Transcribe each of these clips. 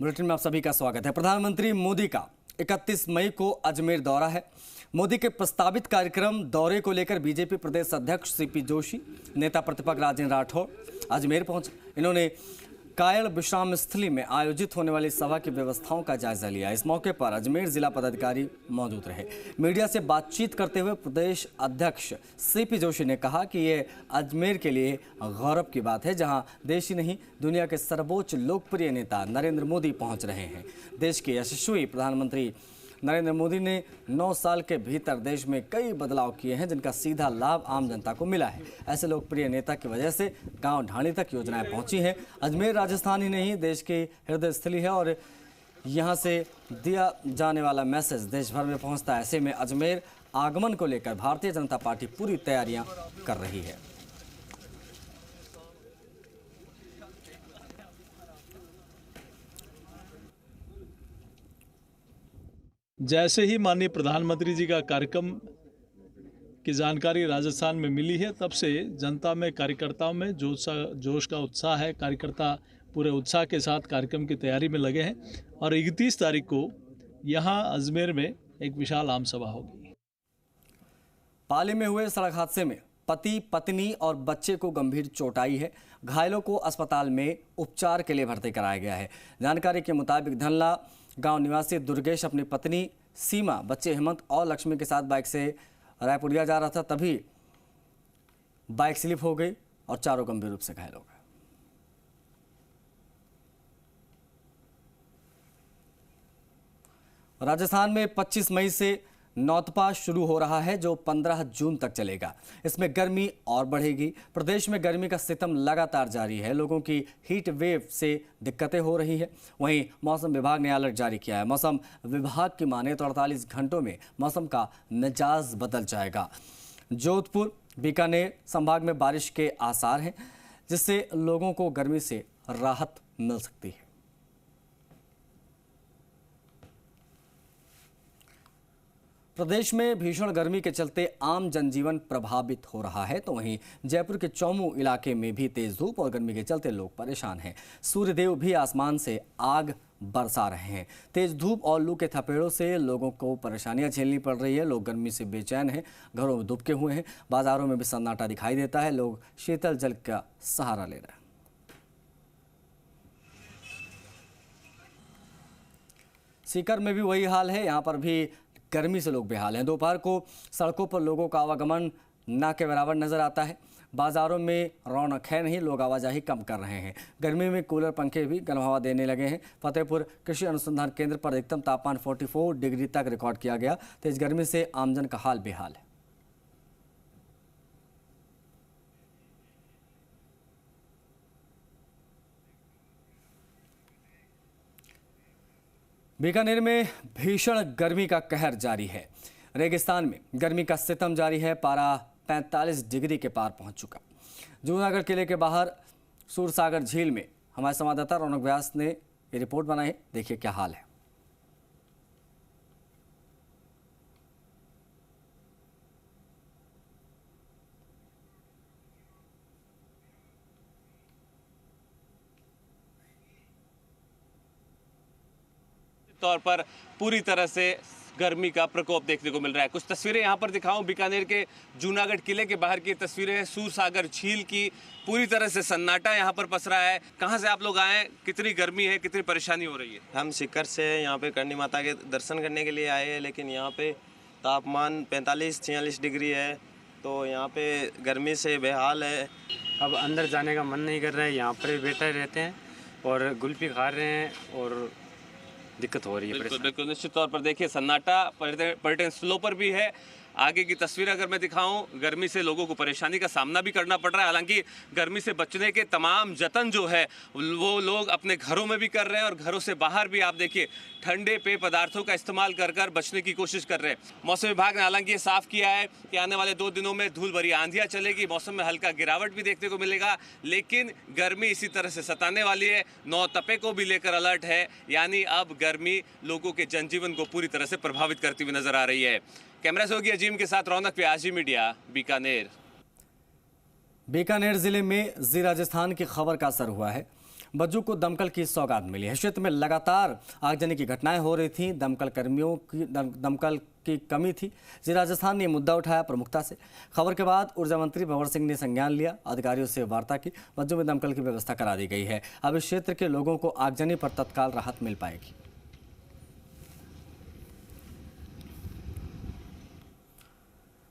Bulletin में आप सभी का स्वागत है। प्रधानमंत्री मोदी का 31 मई को अजमेर दौरा है। मोदी के प्रस्तावित कार्यक्रम दौरे को लेकर बीजेपी प्रदेश अध्यक्ष सीपी जोशी, नेता प्रतिपक्ष राजेंद्र राठौड़ अजमेर पहुंचे। इन्होंने कायल विश्राम स्थली में आयोजित होने वाली सभा की व्यवस्थाओं का जायजा लिया। इस मौके पर अजमेर जिला पदाधिकारी मौजूद रहे। मीडिया से बातचीत करते हुए प्रदेश अध्यक्ष सीपी जोशी ने कहा कि ये अजमेर के लिए गौरव की बात है, जहां देश ही नहीं दुनिया के सर्वोच्च लोकप्रिय नेता नरेंद्र मोदी पहुंच रहे हैं। देश के यशस्वी प्रधानमंत्री नरेंद्र मोदी ने 9 साल के भीतर देश में कई बदलाव किए हैं, जिनका सीधा लाभ आम जनता को मिला है। ऐसे लोकप्रिय नेता की वजह से गांव ढाणी तक योजनाएं पहुंची हैं। अजमेर राजस्थान ही नहीं देश की हृदय स्थली है और यहां से दिया जाने वाला मैसेज देश भर में पहुंचता है। ऐसे में अजमेर आगमन को लेकर भारतीय जनता पार्टी पूरी तैयारियां कर रही है। जैसे ही माननीय प्रधानमंत्री जी का कार्यक्रम की जानकारी राजस्थान में मिली है, तब से जनता में, कार्यकर्ताओं में जोश का उत्साह है। कार्यकर्ता पूरे उत्साह के साथ कार्यक्रम की तैयारी में लगे हैं और 31 तारीख को यहां अजमेर में एक विशाल आम सभा होगी। पाली में हुए सड़क हादसे में पति, पत्नी और बच्चे को गंभीर चोट आई है। घायलों को अस्पताल में उपचार के लिए भर्ती कराया गया है। जानकारी के मुताबिक धनला गांव निवासी दुर्गेश अपनी पत्नी सीमा, बच्चे हेमंत और लक्ष्मी के साथ बाइक से रायपुरिया जा रहा था। तभी बाइक स्लिप हो गई और चारों गंभीर रूप से घायल हो गए। राजस्थान में 25 मई से नौतपा शुरू हो रहा है, जो 15 जून तक चलेगा। इसमें गर्मी और बढ़ेगी। प्रदेश में गर्मी का सितम लगातार जारी है। लोगों की हीट वेव से दिक्कतें हो रही है। वहीं मौसम विभाग ने अलर्ट जारी किया है। मौसम विभाग की माने तो 48 घंटों में मौसम का मिजाज बदल जाएगा। जोधपुर, बीकानेर संभाग में बारिश के आसार हैं, जिससे लोगों को गर्मी से राहत मिल सकती है। प्रदेश में भीषण गर्मी के चलते आम जनजीवन प्रभावित हो रहा है, तो वहीं जयपुर के चौमू इलाके में भी तेज धूप और गर्मी के चलते लोग परेशान हैं। सूर्यदेव भी आसमान से आग बरसा रहे हैं। तेज धूप और लू के थपेड़ों से लोगों को परेशानियां झेलनी पड़ रही है। लोग गर्मी से बेचैन हैं, घरों में दुबके हुए हैं। बाजारों में भी सन्नाटा दिखाई देता है। लोग शीतल जल का सहारा ले रहे हैं। सीकर में भी वही हाल है। यहाँ पर भी गर्मी से लोग बेहाल हैं। दोपहर को सड़कों पर लोगों का आवागमन ना के बराबर नजर आता है। बाजारों में रौनक है नहीं, लोग आवाजाही कम कर रहे हैं। गर्मी में कूलर, पंखे भी गर्म हवा देने लगे हैं। फतेहपुर कृषि अनुसंधान केंद्र पर अधिकतम तापमान 44 डिग्री तक रिकॉर्ड किया गया। तेज गर्मी से आमजन का हाल बेहाल है। बीकानेर में भीषण गर्मी का कहर जारी है। रेगिस्तान में गर्मी का सितम जारी है। पारा 45 डिग्री के पार पहुंच चुका। जूनागढ़ किले के बाहर सूरसागर झील में हमारे संवाददाता रौनक व्यास ने ये रिपोर्ट बनाई है। देखिए क्या हाल है। तौर पर पूरी तरह से गर्मी का प्रकोप देखने को मिल रहा है। कुछ तस्वीरें यहाँ पर दिखाऊं, बीकानेर के जूनागढ़ किले के बाहर की तस्वीरें हैं। सूरसागर झील की पूरी तरह से सन्नाटा यहाँ पर पसरा है। कहाँ से आप लोग आए, कितनी गर्मी है, कितनी परेशानी हो रही है? हम सीकर से यहाँ पे करणी माता के दर्शन करने के लिए आए हैं, लेकिन यहाँ पे तापमान 45-46 डिग्री है, तो यहाँ पे गर्मी से बेहाल है। अब अंदर जाने का मन नहीं कर रहा है। यहाँ पर बैठे रहते हैं और गुल्फी खा रहे हैं और दिक्कत हो रही है। बिल्कुल निश्चित तौर पर देखिए सन्नाटा पर्यटन स्थलों पर भी है। आगे की तस्वीर अगर मैं दिखाऊं, गर्मी से लोगों को परेशानी का सामना भी करना पड़ रहा है। हालांकि गर्मी से बचने के तमाम जतन जो है वो लोग अपने घरों में भी कर रहे हैं और घरों से बाहर भी आप देखिए ठंडे पेय पदार्थों का इस्तेमाल कर बचने की कोशिश कर रहे हैं। मौसम विभाग ने हालांकि ये साफ किया है कि आने वाले 2 दिनों में धूल भरी आंधियां चलेगी, मौसम में हल्का गिरावट भी देखने को मिलेगा, लेकिन गर्मी इसी तरह से सताने वाली है। नौतपे को भी लेकर अलर्ट है, यानी अब गर्मी लोगों के जनजीवन को पूरी तरह से प्रभावित करती हुई नजर आ रही है। कैमरा से होगी अजीम के साथ रौनक व्यास, मीडिया, बीकानेर। बीकानेर जिले में जी राजस्थान की खबर का असर हुआ है। बज्जू को दमकल की सौगात मिली है। क्षेत्र में लगातार आगजनी की घटनाएं हो रही थी, दमकल की कमी थी। जी राजस्थान ने मुद्दा उठाया प्रमुखता से। खबर के बाद ऊर्जा मंत्री भंवर सिंह ने संज्ञान लिया, अधिकारियों से वार्ता की। बज्जू में दमकल की व्यवस्था करा दी गई है। अब इस क्षेत्र के लोगों को आगजनी पर तत्काल राहत मिल पाएगी।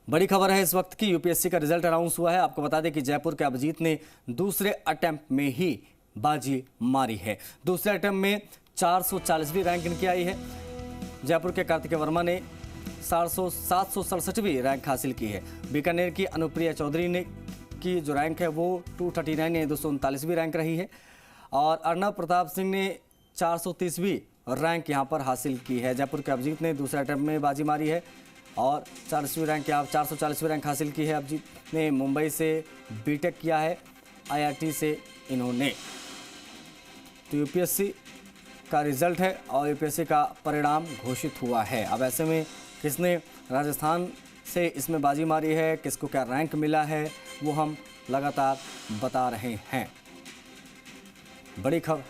बड़ी खबर है इस वक्त की, यूपीएससी का रिजल्ट अनाउंस हुआ है। आपको बता दें कि जयपुर के अभिजीत ने दूसरे अटेम्प्ट में ही बाजी मारी है। दूसरे अटेम्प्ट में 440वीं रैंक इनकी आई है। जयपुर के कार्तिकेय वर्मा ने 767वीं रैंक हासिल की है। बीकानेर की अनुप्रिया चौधरी ने की जो रैंक है वो 239 यानी 239वीं रैंक रही है। और अर्नब प्रताप सिंह ने 430वीं रैंक यहाँ पर हासिल की है। जयपुर के अभिजीत ने दूसरे अटेम्प्ट में बाजी मारी है और 440वीं रैंक हासिल की है। अभिजीत ने मुंबई से बीटेक किया है, आईआईटी से इन्होंने। तो यूपीएससी का रिजल्ट है और यूपीएससी का परिणाम घोषित हुआ है। अब ऐसे में किसने राजस्थान से इसमें बाजी मारी है, किसको क्या रैंक मिला है, वो हम लगातार बता रहे हैं। बड़ी खबर।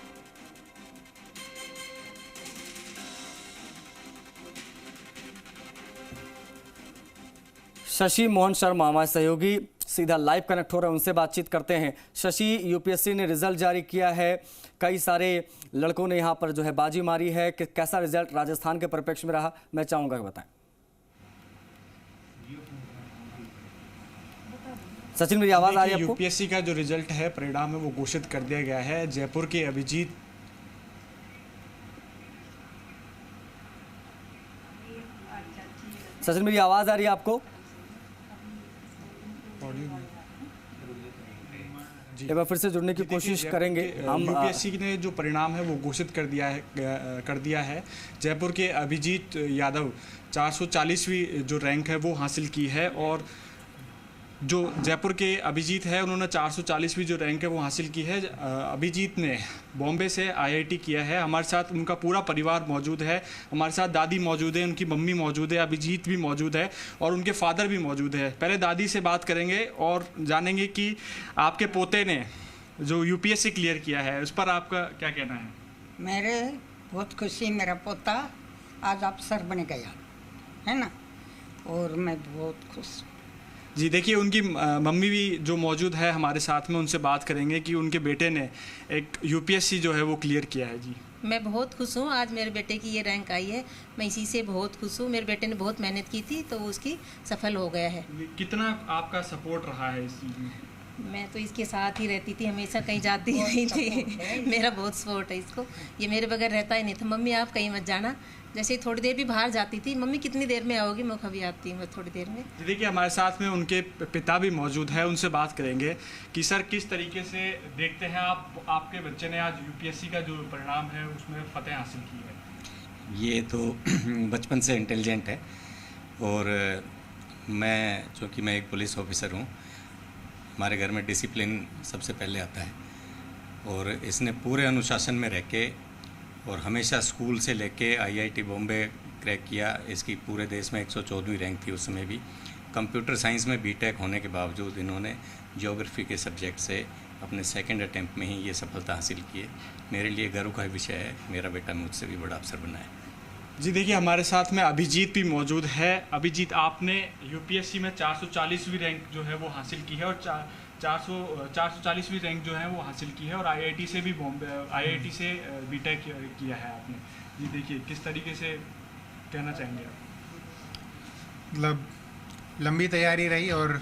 शशि मोहन शर्मा हमारे सहयोगी सीधा लाइव कनेक्ट हो रहे हैं, उनसे बातचीत करते हैं। शशि, यूपीएससी ने रिजल्ट जारी किया है, कई सारे लड़कों ने यहाँ पर जो है बाजी मारी है, कैसा रिजल्ट राजस्थान के परिप्रेक्ष्य में रहा, मैं चाहूंगा कि बताएं। सचिन, मेरी आवाज आ रही है आपको? यूपीएससी का जो रिजल्ट है, परिणाम है, वो घोषित कर दिया गया है। जयपुर के अभिजीत सचिन, मेरी आवाज आ रही है आपको? एक बार फिर से जुड़ने की कोशिश करेंगे हम। यूपीएससी ने जो परिणाम है वो घोषित कर दिया है। जयपुर के अभिजीत यादव 440वीं जो रैंक है वो हासिल की है। और जो जयपुर के अभिजीत है उन्होंने 440वीं जो रैंक है वो हासिल की है। अभिजीत ने बॉम्बे से आईआईटी किया है। हमारे साथ उनका पूरा परिवार मौजूद है, हमारे साथ दादी मौजूद है, उनकी मम्मी मौजूद है, अभिजीत भी मौजूद है और उनके फादर भी मौजूद है। पहले दादी से बात करेंगे और जानेंगे कि आपके पोते ने जो यूपीएससी क्लियर किया है उस पर आपका क्या कहना है। मेरे बहुत खुशी, मेरा पोता आज अफसर बन गया है ना, और मैं बहुत खुश। जी देखिए, उनकी मम्मी भी जो मौजूद है हमारे साथ में, उनसे बात करेंगे कि उनके बेटे ने एक यूपीएससी जो है वो क्लियर किया है। जी मैं बहुत खुश हूँ, आज मेरे बेटे की ये रैंक आई है, मैं इसी से बहुत खुश हूँ। मेरे बेटे ने बहुत मेहनत की थी तो वो उसकी सफल हो गया है। कितना आपका सपोर्ट रहा है इस चीज़ में? मैं तो इसके साथ ही रहती थी, हमेशा कहीं जाती ही नहीं थी। मेरा बहुत सपोर्ट है इसको, ये मेरे बगैर रहता ही नहीं था। मम्मी आप कहीं मत जाना, जैसे थोड़ी देर भी बाहर जाती थी, मम्मी कितनी देर में आओगी, मैं कभी आती हूँ थोड़ी देर में। देखिए, हमारे साथ में उनके पिता भी मौजूद है, उनसे बात करेंगे कि सर किस तरीके से देखते हैं आप, आपके बच्चे ने आज यूपीएससी का जो परिणाम है उसमें फतेह हासिल की है। ये तो बचपन से इंटेलिजेंट है और मैं, चूँकि मैं एक पुलिस ऑफिसर हूँ, हमारे घर में डिसिप्लिन सबसे पहले आता है और इसने पूरे अनुशासन में रह के और हमेशा स्कूल से लेके आईआईटी बॉम्बे क्रैक किया। इसकी पूरे देश में 114वीं रैंक थी उस समय भी। कंप्यूटर साइंस में बीटेक होने के बावजूद इन्होंने ज्योग्राफी के सब्जेक्ट से अपने सेकंड अटेम्प्ट में ही ये सफलता हासिल की है। मेरे लिए गर्व का विषय है, मेरा बेटा मुझसे भी बड़ा अफसर बना है। जी देखिए, हमारे साथ में अभिजीत भी मौजूद है। अभिजीत, आपने यूपीएससी में 440वीं रैंक जो है वो हासिल की है और 440वीं रैंक जो है वो हासिल की है और आईआईटी से भी आईआईटी से बीटेक किया है आपने। जी देखिए, किस तरीके से कहना चाहेंगे आप? मतलब लंबी तैयारी रही और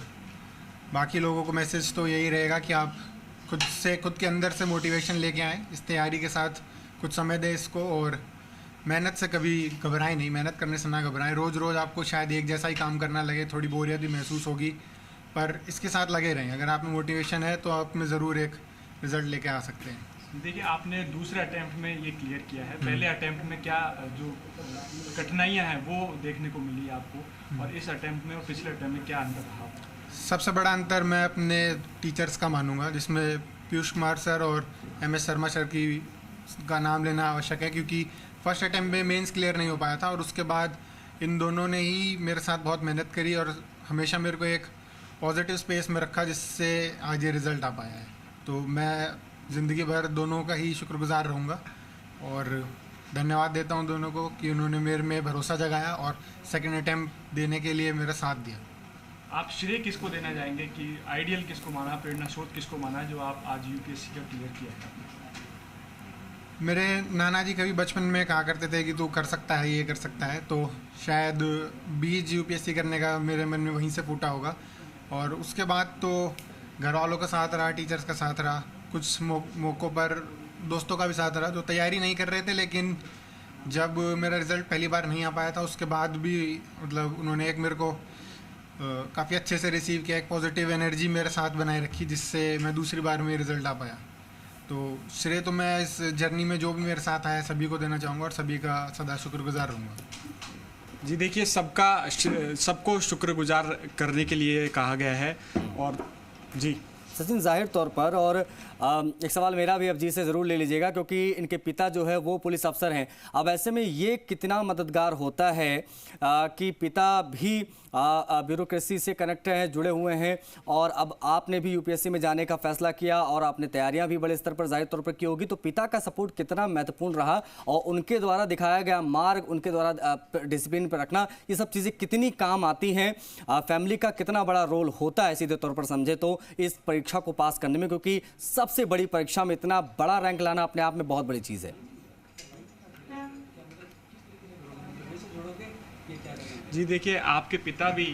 बाकी लोगों को मैसेज तो यही रहेगा कि आप खुद के अंदर से मोटिवेशन लेके आएँ, इस तैयारी के साथ कुछ समय दें इसको और मेहनत से कभी घबराएं नहीं, मेहनत करने से ना घबराएं। रोज़ आपको शायद एक जैसा ही काम करना लगे, थोड़ी बोरियत भी महसूस होगी, पर इसके साथ लगे रहें। अगर आप में मोटिवेशन है तो आप में ज़रूर एक रिज़ल्ट लेके आ सकते हैं। देखिए, आपने दूसरे अटेम्प्ट में ये क्लियर किया है, पहले अटेम्प्ट में क्या जो कठिनाइयाँ हैं वो देखने को मिली आपको और इस अटेम्प्ट में और पिछले अटेम्प्ट में क्या अंतर रहा? सबसे बड़ा अंतर मैं अपने टीचर्स का मानूंगा, जिसमें पीयूष कुमार सर और MS शर्मा सर का नाम लेना आवश्यक है, क्योंकि फर्स्ट अटेम्प्ट में मेंस क्लियर नहीं हो पाया था और उसके बाद इन दोनों ने ही मेरे साथ बहुत मेहनत करी और हमेशा मेरे को एक पॉजिटिव स्पेस में रखा, जिससे आज ये रिज़ल्ट आ पाया है। तो मैं ज़िंदगी भर दोनों का ही शुक्रगुजार रहूँगा और धन्यवाद देता हूँ दोनों को कि उन्होंने मेरे में भरोसा जगाया और सेकंड अटैम्प्ट देने के लिए मेरा साथ दिया। आप श्रेय किसको देना चाहेंगे कि आइडियल किसको माना, प्रेरणा स्रोत किसको माना जो आप आज यूपीएससी का क्लियर किया है? मेरे नाना जी कभी बचपन में कहा करते थे कि तू कर सकता है, ये कर सकता है, तो शायद बीज यूपीएससी करने का मेरे मन में वहीं से फूटा होगा। और उसके बाद तो घर वालों का साथ रहा, टीचर्स का साथ रहा, कुछ मौक़ों पर दोस्तों का भी साथ रहा जो तैयारी नहीं कर रहे थे, लेकिन जब मेरा रिज़ल्ट पहली बार नहीं आ पाया था उसके बाद भी मतलब उन्होंने एक मेरे को काफ़ी अच्छे से रिसीव किया, एक पॉजिटिव एनर्जी मेरे साथ बनाए रखी जिससे मैं दूसरी बार में रिज़ल्ट आ पाया। तो श्रेय तो मैं इस जर्नी में जो भी मेरे साथ आया सभी को देना चाहूँगा और सभी का सदा शुक्रगुजार रहूँगा। जी देखिए, सबको शुक्रगुजार करने के लिए कहा गया है। और जी सचिन, जाहिर तौर पर, और एक सवाल मेरा भी अब जी से ज़रूर ले लीजिएगा क्योंकि इनके पिता जो है वो पुलिस अफसर हैं। अब ऐसे में ये कितना मददगार होता है कि पिता भी ब्यूरोक्रेसी से कनेक्ट हैं, जुड़े हुए हैं, और अब आपने भी यूपीएससी में जाने का फैसला किया और आपने तैयारियां भी बड़े स्तर पर जाहिर तौर पर की होगी, तो पिता का सपोर्ट कितना महत्वपूर्ण रहा और उनके द्वारा दिखाया गया मार्ग, उनके द्वारा डिसिप्लिन पर रखना, ये सब चीज़ें कितनी काम आती हैं, फैमिली का कितना बड़ा रोल होता है सीधे तौर पर समझे तो इस परीक्षा को पास करने में, क्योंकि सबसे बड़ी परीक्षा में इतना बड़ा रैंक लाना अपने आप में बहुत बड़ी चीज़ है। जी देखिए, आपके पिता भी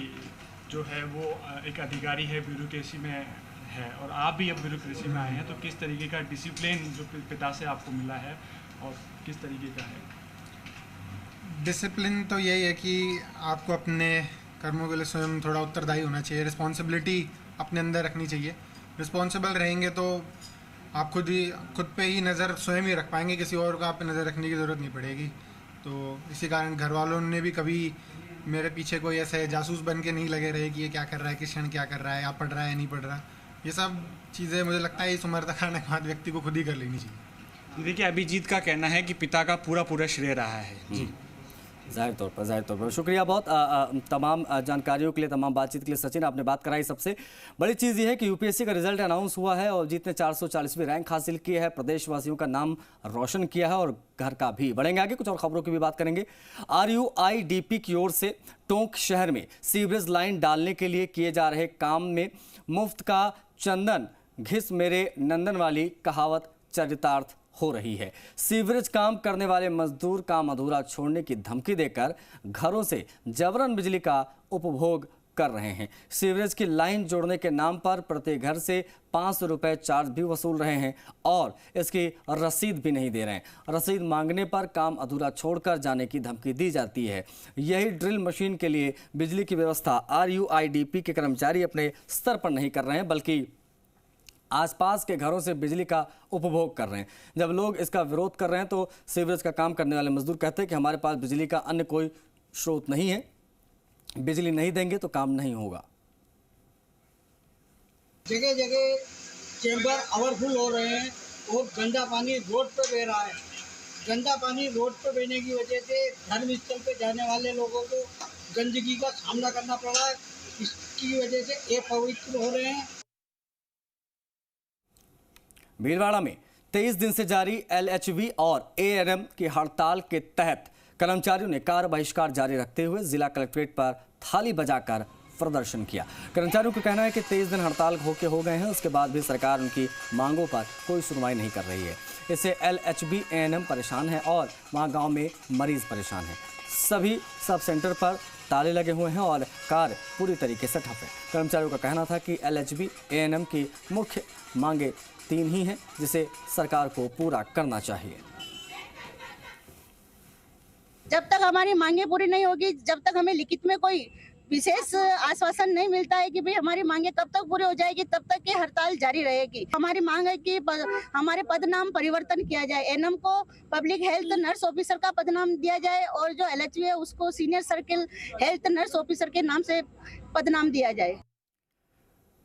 जो है वो एक अधिकारी है, ब्यूरोक्रेसी में है, और आप भी अब ब्यूरोक्रेसी में आए हैं, तो किस तरीके का डिसिप्लिन जो पिता से आपको मिला है और किस तरीके का है? डिसिप्लिन तो यही है कि आपको अपने कर्मों के लिए स्वयं थोड़ा उत्तरदायी होना चाहिए, रिस्पॉन्सिबिलिटी अपने अंदर रखनी चाहिए। रिस्पॉन्सिबल रहेंगे तो आप खुद पे ही नज़र स्वयं ही रख पाएंगे, किसी और को आप पे नज़र रखने की ज़रूरत नहीं पड़ेगी। तो इसी कारण घर वालों ने भी कभी मेरे पीछे कोई ऐसे जासूस बन के नहीं लगे रहे कि ये क्या कर रहा है, किस क्षण क्या कर रहा है, आप पढ़ रहा है या नहीं पढ़ रहा। ये सब चीज़ें मुझे लगता है इस उम्र तक आने के बाद व्यक्ति को खुद ही कर लेनी चाहिए। देखिए, अभिजीत का कहना है कि पिता का पूरा श्रेय रहा है। जी जाहिर तौर पर शुक्रिया बहुत तमाम जानकारियों के लिए, तमाम बातचीत के लिए। सचिन, आपने बात कराई। सबसे बड़ी चीज़ ये है कि यूपीएससी का रिजल्ट अनाउंस हुआ है और जीत ने 440वीं रैंक हासिल की है, प्रदेशवासियों का नाम रोशन किया है और घर का भी। बढ़ेंगे आगे, कुछ और खबरों की भी बात करेंगे। RUIDP की ओर से टोंक शहर में सीवरेज लाइन डालने के लिए किए जा रहे काम में मुफ्त का चंदन घिस मेरे नंदन वाली कहावत चरितार्थ हो रही है। सीवरेज काम करने वाले मजदूर काम अधूरा छोड़ने की धमकी देकर घरों से जबरन बिजली का उपभोग कर रहे हैं। सीवरेज की लाइन जोड़ने के नाम पर प्रति घर से 500 रुपये चार्ज भी वसूल रहे हैं और इसकी रसीद भी नहीं दे रहे हैं। रसीद मांगने पर काम अधूरा छोड़कर जाने की धमकी दी जाती है। यही ड्रिल मशीन के लिए बिजली की व्यवस्था RUIDP के कर्मचारी अपने स्तर पर नहीं कर रहे हैं, बल्कि आसपास के घरों से बिजली का उपभोग कर रहे हैं। जब लोग इसका विरोध कर रहे हैं तो सीवरेज का काम करने वाले मजदूर कहते हैं कि हमारे पास बिजली का अन्य कोई स्रोत नहीं है, बिजली नहीं देंगे तो काम नहीं होगा। जगह जगह चैम्बर ओवरफुल हो रहे हैं और गंदा पानी रोड पर बह रहा है। गंदा पानी रोड पर बहने की वजह से धर्मस्थल पे जाने वाले लोगों को गंदगी का सामना करना पड़ रहा है। इसकी वजह से ये पवित्र हो रहे हैं। भीलवाड़ा में 23 दिन से जारी LHV और ANM की हड़ताल के तहत कर्मचारियों ने कार्य बहिष्कार जारी रखते हुए जिला कलेक्ट्रेट पर थाली बजाकर प्रदर्शन किया। कर्मचारियों का कहना है कि 23 दिन हड़ताल हो गए हैं, उसके बाद भी सरकार उनकी मांगों पर कोई सुनवाई नहीं कर रही है। इससे LHV ANM परेशान है और वहां गांव में मरीज परेशान है। सभी सब सेंटर पर ताले लगे हुए हैं और कार्य पूरी तरीके से ठप है। कर्मचारियों का कहना था कि LHV ANM की मुख्य मांगे 3 ही हैं, जिसे सरकार को पूरा करना चाहिए। जब तक हमारी मांगे पूरी नहीं होगी, जब तक हमें लिखित में कोई विशेष आश्वासन नहीं मिलता है कि भाई हमारी मांगे कब तक पूरी हो जाएगी, तब तक ये हड़ताल जारी रहेगी। हमारी मांग है कि हमारे पदनाम परिवर्तन किया जाए। एनएम को पब्लिक हेल्थ नर्स ऑफिसर का पदनाम दिया जाए और जो LHV है उसको senior circle health nurse officer के नाम से पदनाम दिया जाए।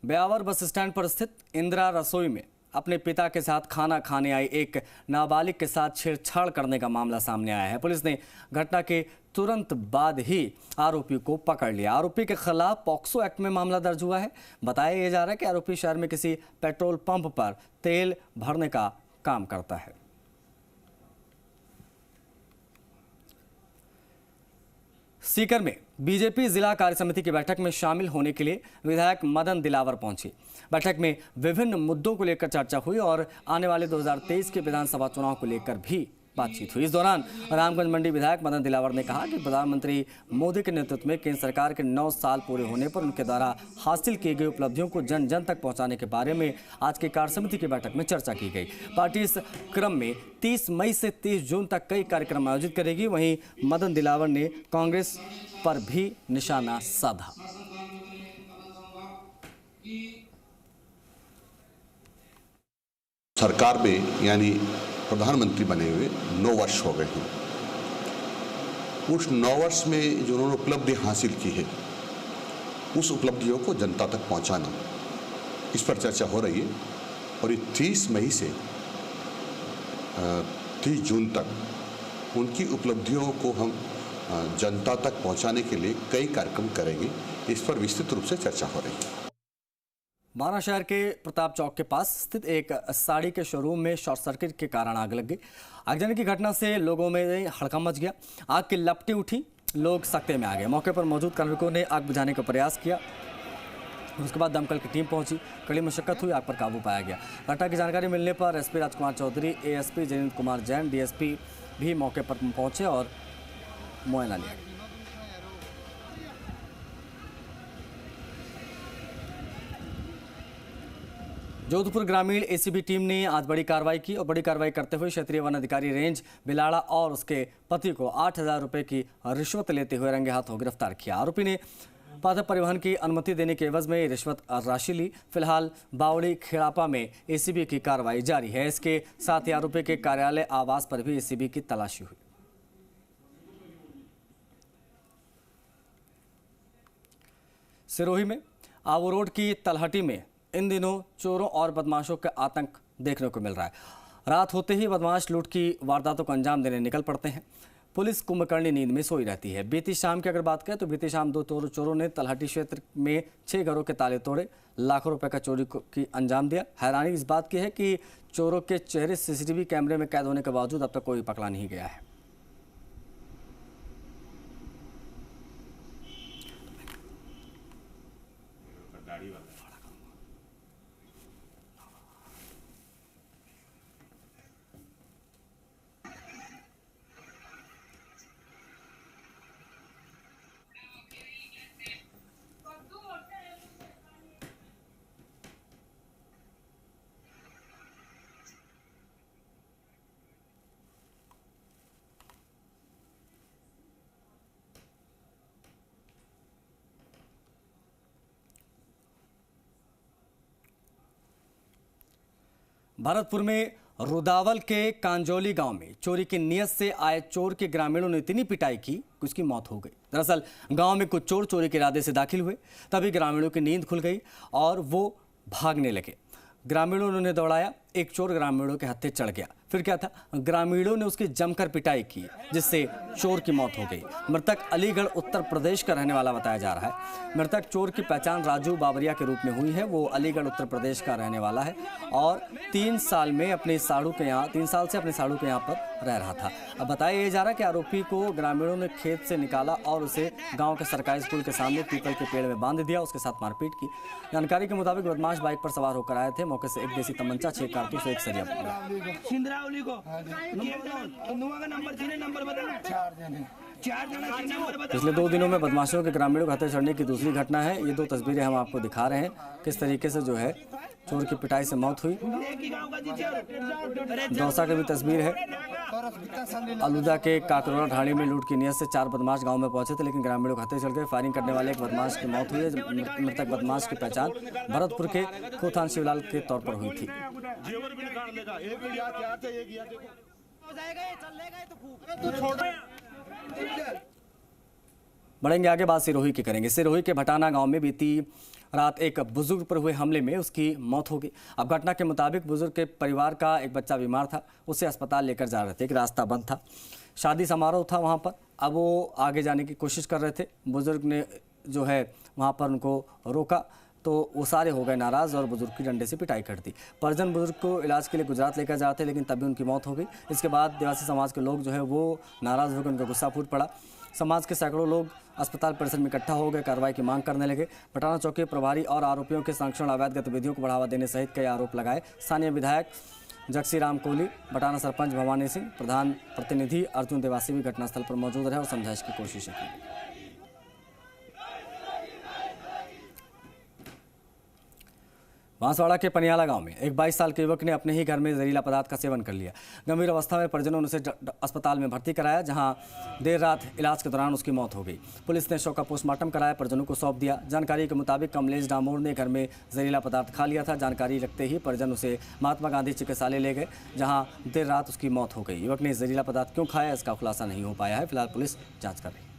ब्यावर बस स्टैंड पर स्थित इंदिरा रसोई में अपने पिता के साथ खाना खाने आई एक नाबालिग के साथ छेड़छाड़ करने का मामला सामने आया है। पुलिस ने घटना के तुरंत बाद ही आरोपी को पकड़ लिया। आरोपी के खिलाफ पॉक्सो एक्ट में मामला दर्ज हुआ है। बताया जा रहा है कि आरोपी शहर में किसी पेट्रोल पंप पर तेल भरने का काम करता है। सीकर में बीजेपी जिला कार्य समिति की बैठक में शामिल होने के लिए विधायक मदन दिलावर पहुंचे। बैठक में विभिन्न मुद्दों को लेकर चर्चा हुई और आने वाले 2023 के विधानसभा चुनाव को लेकर भी बातचीत हुई। इस दौरान रामगंज मंडी विधायक मदन दिलावर ने कहा कि प्रधानमंत्री मोदी के नेतृत्व में केंद्र सरकार के 9 साल पूरे होने पर उनके द्वारा हासिल की गई उपलब्धियों को जन जन तक पहुंचाने के बारे में आज की कार्य समिति की बैठक में चर्चा की गई। पार्टी इस क्रम में 30 मई से 30 जून तक कई कार्यक्रम आयोजित करेगी। वहीं मदन दिलावर ने कांग्रेस पर भी निशाना साधा। सरकार में यानी प्रधानमंत्री बने हुए 9 वर्ष हो गए हैं। उस 9 वर्ष में जो उन्होंने उपलब्धि हासिल की है, उस उपलब्धियों को जनता तक पहुंचाना, इस पर चर्चा हो रही है। और ये 30 मई से 30 जून तक उनकी उपलब्धियों को हम जनता तक पहुंचाने के लिए कई कार्यक्रम करेंगे। इस पर विस्तृत रूप से चर्चा हो रही है। बारा शहर के प्रताप चौक के पास स्थित एक साड़ी के शोरूम में शॉर्ट सर्किट के कारण आग लग गई। आगजनी की घटना से लोगों में हड़कंप मच गया। आग की लपटें उठी, लोग सकते में आ गए। मौके पर मौजूद कार्मिकों ने आग बुझाने का प्रयास किया। उसके बाद दमकल की टीम पहुंची, कड़ी मशक्कत हुई, आग पर काबू पाया गया। घटना की जानकारी मिलने पर एसपी राजकुमार चौधरी, एएसपी जयंत कुमार जैन, डीएसपी भी मौके पर पहुंचे और मुआयना लिया। जोधपुर ग्रामीण एसीबी टीम ने आज बड़ी कार्रवाई की और बड़ी कार्रवाई करते हुए क्षेत्रीय वन अधिकारी रेंज बिलाड़ा और उसके पति को 8,000 रुपए की रिश्वत लेते हुए रंगे हाथों गिरफ्तार किया। आरोपी ने पादप परिवहन की अनुमति देने के एवज में रिश्वत राशि ली। फिलहाल बावड़ी खेड़ापा में एसीबी की कार्रवाई जारी है। इसके साथ ही आरोपी के कार्यालय आवास पर भी एसीबी की तलाशी हुई। सिरोही में आवो रोड की तलहटी में इन दिनों चोरों और बदमाशों का आतंक देखने को मिल रहा है। रात होते ही बदमाश लूट की वारदातों को अंजाम देने निकल पड़ते हैं। पुलिस कुंभकर्णी नींद में सोई रहती है। बीती शाम की अगर बात करें तो बीती शाम 2 चोरों ने तलहटी क्षेत्र में 6 घरों के ताले तोड़े, लाखों रुपए का चोरी की अंजाम दिया। हैरानी इस बात की है कि चोरों के चेहरे सीसीटीवी कैमरे में कैद होने के बावजूद अब तक कोई पकड़ा नहीं गया है। भरतपुर में रुदावल के कांजोली गांव में चोरी की नियत से आए चोर के ग्रामीणों ने इतनी पिटाई की कि उसकी मौत हो गई। दरअसल गांव में कुछ चोर चोरी के इरादे से दाखिल हुए, तभी ग्रामीणों की नींद खुल गई और वो भागने लगे। ग्रामीणों ने उन्हें दौड़ाया, एक चोर ग्रामीणों के हत्थे चढ़ गया। फिर क्या था, ग्रामीणों ने उसकी जमकर पिटाई की जिससे चोर की मौत हो गई। मृतक अलीगढ़ उत्तर प्रदेश का रहने वाला बताया जा रहा है। मृतक चोर की पहचान राजू बाबरिया के रूप में हुई है। वो अलीगढ़ उत्तर प्रदेश का रहने वाला है और 3 साल से अपने साड़ू के यहाँ पर रह रहा था। अब बताया जा रहा है कि आरोपी को ग्रामीणों ने खेत से निकाला और उसे गाँव के सरकारी स्कूल के सामने पीपल के पेड़ में बांध दिया, उसके साथ मारपीट की। जानकारी के मुताबिक बदमाश बाइक पर सवार होकर आए थे। मौके से एक देसी तमंचा, 6 कारतूस, 1 सरिया पकड़ा। पिछले 2 दिनों में बदमाशों के ग्रामीणों के हत्थे चढ़ने की दूसरी घटना है। ये 2 तस्वीरें हम आपको दिखा रहे हैं किस तरीके से जो है चोर की पिटाई से मौत हुई। दौसा की भी तस्वीर है। अलूदा के काकरोला ढाणी में लूट की नियत से 4 बदमाश गांव में पहुंचे थे, लेकिन ग्रामीणों के हत्थे चढ़ गए। फायरिंग करने वाले एक बदमाश की मौत हुई है। मृतक बदमाश की पहचान भरतपुर के खोथान शिवलाल के तौर पर हुई थी। बढ़ेंगे आगे, बात सिरोही की करेंगे। सिरोही के भटाना गांव में बीती रात एक बुजुर्ग पर हुए हमले में उसकी मौत हो गई। अब घटना के मुताबिक बुजुर्ग के परिवार का एक बच्चा बीमार था, उसे अस्पताल लेकर जा रहे थे, एक रास्ता बंद था, शादी समारोह था वहां पर। अब वो आगे जाने की कोशिश कर रहे थे, बुजुर्ग ने जो है वहां पर उनको रोका तो वो सारे हो गए नाराज़ और बुजुर्ग की डंडे से पिटाई कर दी। परिजन बुजुर्ग को इलाज के लिए गुजरात लेकर जा रहे थे, लेकिन तभी उनकी मौत हो गई। इसके बाद देवासी समाज के लोग जो है वो नाराज़ होकर उनका गुस्सा फूट पड़ा। समाज के सैकड़ों लोग अस्पताल परिसर में इकट्ठा हो गए, कार्रवाई की मांग करने लगे। भटाना चौकी प्रभारी और आरोपियों के संरक्षण, अवैध गतिविधियों को बढ़ावा देने सहित कई आरोप लगाए। स्थानीय विधायक जगसी राम कोहली, भटाना सरपंच भवानी सिंह, प्रधान प्रतिनिधि अर्जुन देवासी भी घटनास्थल पर मौजूद रहे और समझाइश की कोशिश की। बांसवाड़ा के पनियाला गांव में एक 22 साल के युवक ने अपने ही घर में जहरीला पदार्थ का सेवन कर लिया। गंभीर अवस्था में परिजनों ने उसे अस्पताल में भर्ती कराया, जहां देर रात इलाज के दौरान उसकी मौत हो गई। पुलिस ने शव का पोस्टमार्टम कराया, परिजनों को सौंप दिया। जानकारी के मुताबिक कमलेश डामोर ने घर में जहरीला पदार्थ खा लिया था। जानकारी लगते ही परिजन उसे महात्मा गांधी चिकित्सालय ले गए, जहाँ देर रात उसकी मौत हो गई। युवक ने जहरीला पदार्थ क्यों खाया, इसका खुलासा नहीं हो पाया है। फिलहाल पुलिस जाँच कर रही है।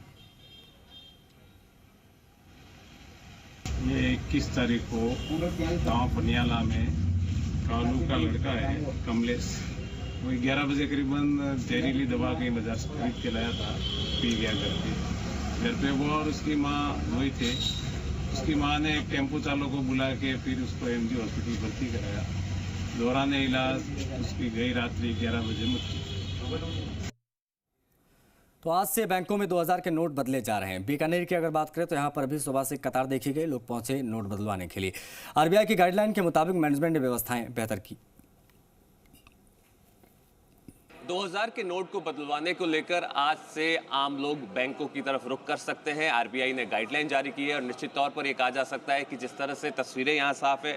ये 21 तारीख को गांव पनियाला में कालू का लड़का है कमलेश, वो 11 बजे करीबन जहरीली दवा कहीं बाजार से खरीद के लाया था, पी गया घर पे वो और उसकी माँ वही थे। उसकी माँ ने एक टेम्पो चालक को बुला के फिर उसको एमजी हॉस्पिटल भर्ती कराया। दौरान इलाज उसकी गई रात्रि 11 बजे मृत्यु। तो आज से बैंकों में 2000 के नोट बदले जा रहे हैं। बीकानेर की अगर बात करें तो यहाँ पर भी सुबह से कतार देखी गई, लोग पहुंचे नोट बदलवाने के लिए। आरबीआई की गाइडलाइन के मुताबिक मैनेजमेंट ने व्यवस्थाएं बेहतर की। 2000 के नोट को बदलवाने को लेकर आज से आम लोग बैंकों की तरफ रुख कर सकते हैं। आरबीआई ने गाइडलाइन जारी की है और निश्चित तौर पर ये कहा जा सकता है कि जिस तरह से तस्वीरें यहाँ साफ है,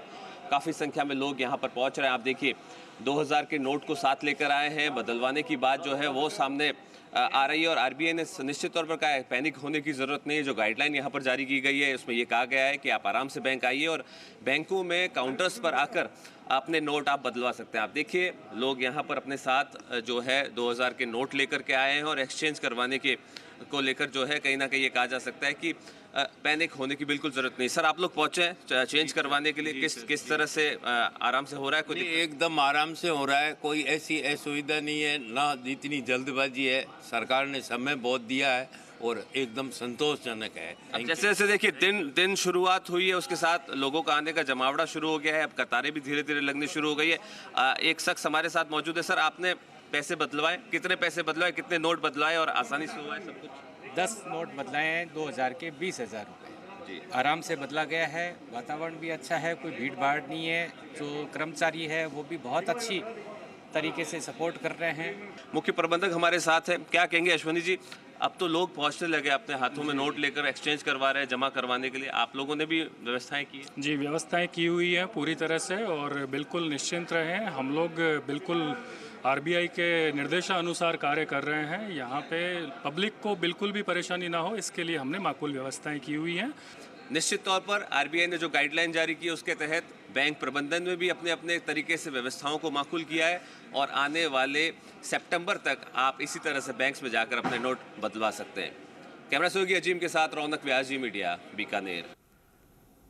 काफ़ी संख्या में लोग यहाँ पर पहुँच रहे हैं। आप देखिए 2000 के नोट को साथ लेकर आए हैं, बदलवाने की बात जो है वो सामने आ रही है। और आरबीआई ने निश्चित तौर पर कहा है पैनिक होने की ज़रूरत नहीं है। जो गाइडलाइन यहाँ पर जारी की गई है उसमें ये कहा गया है कि आप आराम से बैंक आइए और बैंकों में काउंटर्स पर आकर अपने नोट आप बदलवा सकते हैं। आप देखिए लोग यहाँ पर अपने साथ जो है 2000 के नोट लेकर के आए हैं और एक्सचेंज करवाने के को लेकर जो है कहीं ना कहीं ये कहा जा सकता है कि पैनिक होने की बिल्कुल जरूरत नहीं। सर आप लोग पहुंचे हैं चेंज करवाने के लिए, किस तरह से आराम से हो रहा है? कोई एकदम आराम से हो रहा है, कोई ऐसी असुविधा नहीं है, ना इतनी जल्दबाजी है। सरकार ने समय बहुत दिया है और एकदम संतोषजनक है। अब जैसे जैसे देखिए दिन शुरुआत हुई है, उसके साथ लोगों का आने का जमावड़ा शुरू हो गया है। अब कतारें भी धीरे धीरे लगनी शुरू हो गई है। एक शख्स हमारे साथ मौजूद है। सर आपने पैसे बदलवाए, कितने पैसे बदलवाए, कितने नोट बदलवाए और आसानी से हुआ है सब कुछ? 10 नोट बदलाए हैं 2000 के 20,000 रुपये जी। आराम से बदला गया है, वातावरण भी अच्छा है, कोई भीड़ भाड़ नहीं है। जो कर्मचारी है वो भी बहुत अच्छी तरीके से सपोर्ट कर रहे हैं। मुख्य प्रबंधक हमारे साथ हैं, क्या कहेंगे अश्वनी जी? अब तो लोग पहुंचने लगे, अपने हाथों में नोट लेकर एक्सचेंज करवा रहे हैं जमा करवाने के लिए। आप लोगों ने भी व्यवस्थाएं की है? जी व्यवस्थाएं की हुई है पूरी तरह से और बिल्कुल निश्चिंत रहें। हम लोग बिल्कुल आरबीआई के निर्देशानुसार कार्य कर रहे हैं। यहाँ पे पब्लिक को बिल्कुल भी परेशानी ना हो, इसके लिए हमने माकूल व्यवस्थाएं की हुई हैं। निश्चित तौर पर आरबीआई ने जो गाइडलाइन जारी की है उसके तहत बैंक प्रबंधन में भी अपने अपने तरीके से व्यवस्थाओं को माकूल किया है और आने वाले सितंबर तक आप इसी तरह से बैंक्स में जाकर अपने नोट बदलवा सकते हैं। कैमरा सहयोगी अजीम के साथ रौनक व्यास, जी मीडिया, बीकानेर।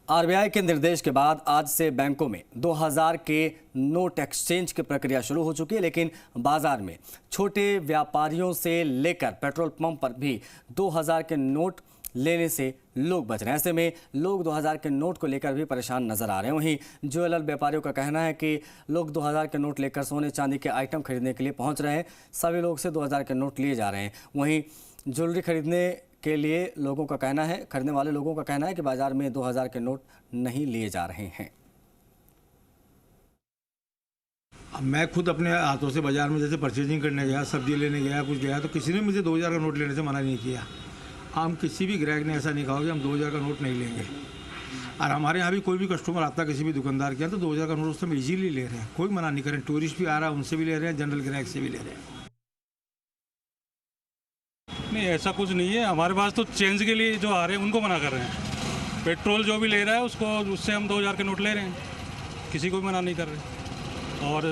आरबीआई के निर्देश के बाद आज से बैंकों में 2000 के नोट एक्सचेंज की प्रक्रिया शुरू हो चुकी है, लेकिन बाजार में छोटे व्यापारियों से लेकर पेट्रोल पंप पर भी 2000 के नोट लेने से लोग बच रहे हैं। ऐसे में लोग 2000 के नोट को लेकर भी परेशान नजर आ रहे हैं। वहीं ज्वेलर व्यापारियों का कहना है कि लोग 2000 के नोट लेकर सोने चांदी के आइटम खरीदने के लिए पहुंच रहे हैं। सभी लोग से 2000 के नोट लिए जा रहे हैं। वहीं ज्वेलरी खरीदने के लिए लोगों का कहना है, खरीदने वाले लोगों का कहना है कि बाजार में 2000 के नोट नहीं लिए जा रहे हैं। मैं खुद अपने हाथों से बाजार में जैसे परचेजिंग करने गया, सब्जी लेने गया, कुछ गया, तो किसी ने मुझे 2000 का नोट लेने से मना नहीं किया। हम किसी भी ग्राहक ने ऐसा नहीं कहा कि हम 2000 का नोट नहीं लेंगे। और हमारे यहाँ भी कोई भी कस्टमर आता है किसी भी दुकानदार के यहाँ, तो 2000 का नोट उससे हम ईजीली ले रहे हैं, कोई मना नहीं करें। टूरिस्ट भी आ रहा है उनसे भी ले रहे हैं, जनरल ग्राहक से भी ले रहे हैं। नहीं ऐसा कुछ नहीं है, हमारे पास तो चेंज के लिए जो आ रहे हैं उनको मना कर रहे हैं। पेट्रोल जो भी ले रहा है उससे हम 2000 के नोट ले रहे हैं, किसी को भी मना नहीं कर रहे। और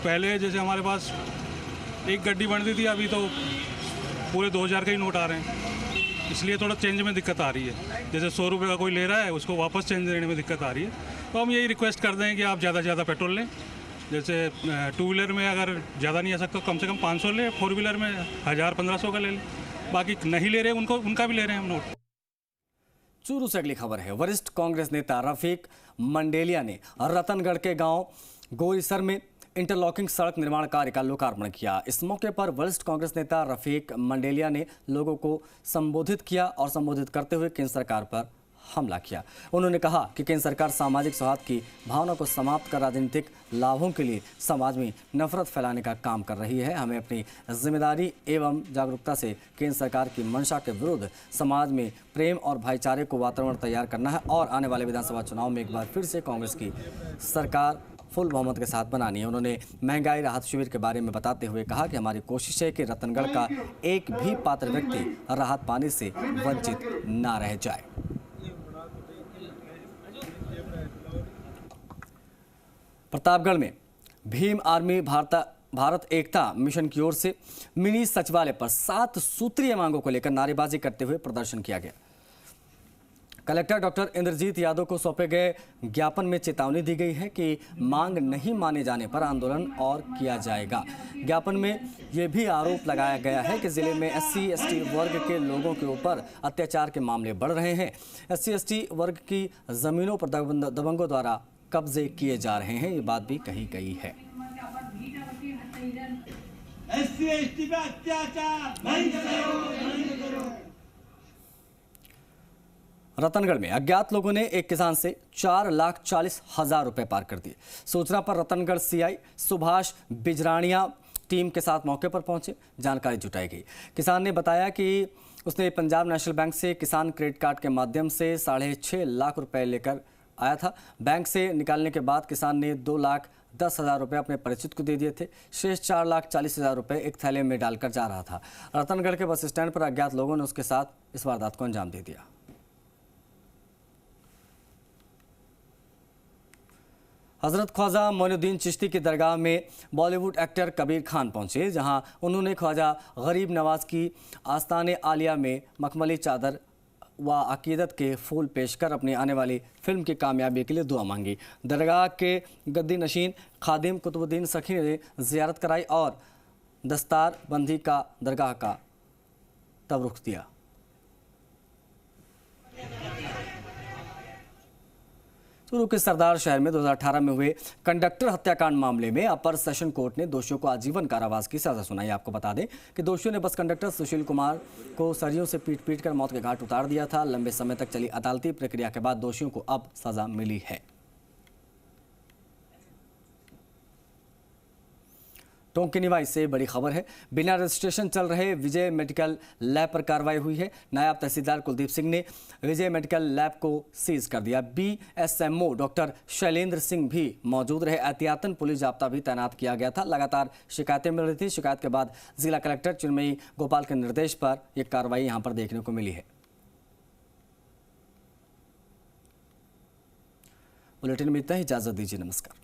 पहले जैसे हमारे पास एक गड्डी बनती थी, अभी तो पूरे 2000 के ही नोट आ रहे हैं। इसलिए थोड़ा चेंज में दिक्कत आ रही है। जैसे 100 रुपये का कोई ले रहा है, उसको वापस चेंज देने में दिक्कत आ रही है। तो हम यही रिक्वेस्ट करते हैं कि आप ज़्यादा से ज़्यादा पेट्रोल लें। जैसे 2 व्हीलर में अगर ज़्यादा नहीं आ सकता कम से कम 500 ले, 4 व्हीलर में 1000-1500 का ले लें। बाकी नहीं ले रहे उनका भी ले रहे हैं हम नोट। चूरू से अगली खबर है। वरिष्ठ कांग्रेस नेता रफीक मंडेलिया ने रतनगढ़ के गांव गोईसर में इंटरलॉकिंग सड़क निर्माण कार्य का लोकार्पण किया। इस मौके पर वरिष्ठ कांग्रेस नेता रफीक मंडेलिया ने लोगों को संबोधित किया और संबोधित करते हुए केंद्र सरकार पर हमला किया। उन्होंने कहा कि केंद्र सरकार सामाजिक सौहार्द की भावना को समाप्त कर राजनीतिक लाभों के लिए समाज में नफरत फैलाने का काम कर रही है। हमें अपनी जिम्मेदारी एवं जागरूकता से केंद्र सरकार की मंशा के विरुद्ध समाज में प्रेम और भाईचारे को वातावरण तैयार करना है और आने वाले विधानसभा चुनाव में एक बार फिर से कांग्रेस की सरकार फुल बहुमत के साथ बनानी है। उन्होंने महंगाई राहत शिविर के बारे में बताते हुए कहा कि हमारी कोशिश है कि रतनगढ़ का एक भी पात्र व्यक्ति राहत पाने से वंचित ना रह जाए। प्रतापगढ़ में भीम आर्मी भारत एकता मिशन की ओर से मिनी सचिवालय पर 7 सूत्रीय मांगों को लेकर नारेबाजी करते हुए प्रदर्शन किया गया। कलेक्टर डॉक्टर इंद्रजीत यादव को सौंपे गए ज्ञापन में चेतावनी दी गई है कि मांग नहीं माने जाने पर आंदोलन और किया जाएगा। ज्ञापन में यह भी आरोप लगाया गया है कि जिले में SC/ST वर्ग के लोगों के ऊपर अत्याचार के मामले बढ़ रहे हैं। SC/ST वर्ग की जमीनों पर दबंगों द्वारा कब्जे किए जा रहे हैं। ये बात भी कही गई है। SC/ST पे अत्याचार नहीं करो। रतनगढ़ में अज्ञात लोगों ने एक किसान से 4,40,000 रुपए पार कर दिए। सूचना पर रतनगढ़ CI सुभाष बिजरानिया टीम के साथ मौके पर पहुंचे, जानकारी जुटाई गई। किसान ने बताया कि उसने पंजाब नेशनल बैंक से किसान क्रेडिट कार्ड के माध्यम से 6.5 लाख रुपए लेकर आया था। बैंक से निकालने के बाद किसान ने 2,10,000 रुपये अपने परिचित को दे दिए थे। शेष 4,40,000 रुपये एक थैले में डालकर जा रहा था। रतनगढ़ के बस स्टैंड पर अज्ञात लोगों ने उसके साथ इस वारदात को अंजाम दे दिया। हजरत ख्वाजा मोइनुद्दीन चिश्ती की दरगाह में बॉलीवुड एक्टर कबीर खान पहुंचे, जहां उन्होंने ख्वाजा गरीब नवाज की आस्ताने आलिया में मखमली चादर व अकीदत के फूल पेश कर अपनी आने वाली फिल्म की कामयाबी के लिए दुआ मांगी। दरगाह के गद्दी नशीन खादिम कुतुबुद्दीन सखी ने जियारत कराई और दस्तार बंदी का दरगाह का तबरुख दिया। चूरू के सरदार शहर में 2018 में हुए कंडक्टर हत्याकांड मामले में अपर सेशन कोर्ट ने दोषियों को आजीवन कारावास की सजा सुनाई। आपको बता दें कि दोषियों ने बस कंडक्टर सुशील कुमार को सरियों से पीट कर मौत के घाट उतार दिया था। लंबे समय तक चली अदालती प्रक्रिया के बाद दोषियों को अब सजा मिली है। टोंक के निवाई से बड़ी खबर है। बिना रजिस्ट्रेशन चल रहे विजय मेडिकल लैब पर कार्रवाई हुई है। नायब तहसीलदार कुलदीप सिंह ने विजय मेडिकल लैब को सीज कर दिया। BSMO डॉक्टर शैलेंद्र सिंह भी मौजूद रहे। एहतियातन पुलिस जाब्ता भी तैनात किया गया था। लगातार शिकायतें मिल रही थी। शिकायत के बाद जिला कलेक्टर चिन्मयी गोपाल के निर्देश पर यह कार्रवाई यहां पर देखने को मिली है। बुलेटिन में इतना ही, इजाजत दीजिए, नमस्कार।